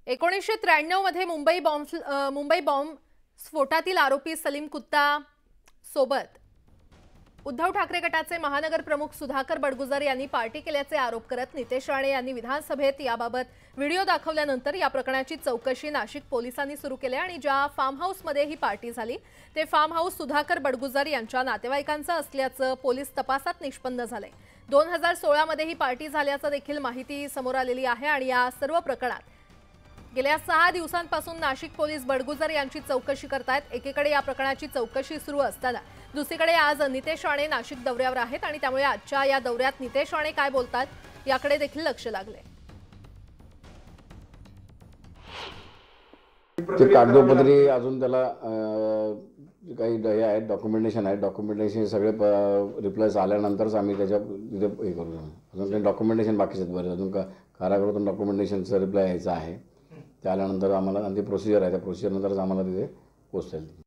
1993 मध्ये मुंबई बॉम्ब स्फोटातील आरोपी सलीम कुत्ता सोबत उद्धव ठाकरे गटाचे महानगर प्रमुख सुधाकर बडगुजर यांनी पार्टी केल्याचे आरोप करत नितेश राणे यांनी विधानसभेत याबाबत व्हिडिओ दाखवल्यानंतर या प्रकरणाची चौकशी नाशिक पोलिसांनी सुरू केली आणि ज्या फार्म हाऊसमध्ये ही पार्टी झाली ते फार्म हाऊस सुधाकर बडगुजर यांच्या नातेवाईकांचं असल्याचं पोलीस तपासात निष्पन्न झालंय। 2016 मध्ये ही पार्टी झाल्याचं देखील माहिती समोर आलेली आहे आणि या सर्व प्रकरणात गेल्या 6 दिवसांपासून नाशिक पोलीस बडगुजर यांची चौकशी करतायत। एकीकडे या प्रकरणाची चौकशी सुरू असताना दुसरीकडे आज नितेश राणे नाशिक दौऱ्यावर आहेत आणि त्यामुळे आजच्या या दौऱ्यात नितेश राणे काय बोलतात याकडे देखील लक्ष लागले। ते कागदोपत्री अजून त्याला काही हे आहेत, डॉक्युमेंटेशन आहे, डॉक्युमेंटेशन सगळे रिप्लायज आल्यानंतरच आम्ही त्याच्या तिथे हे करू। अजून काही डॉक्युमेंटेशन बाकीच आहेत, बरं अजून कारागृहातून डॉक्युमेंटेशनचं रिप्लाय यायचं आहे, त्या आल्यानंतर आम्हाला आणि ती प्रोसिजर आहे, त्या प्रोसिजरनंतरच आम्हाला तिथे पोहोचता येईल।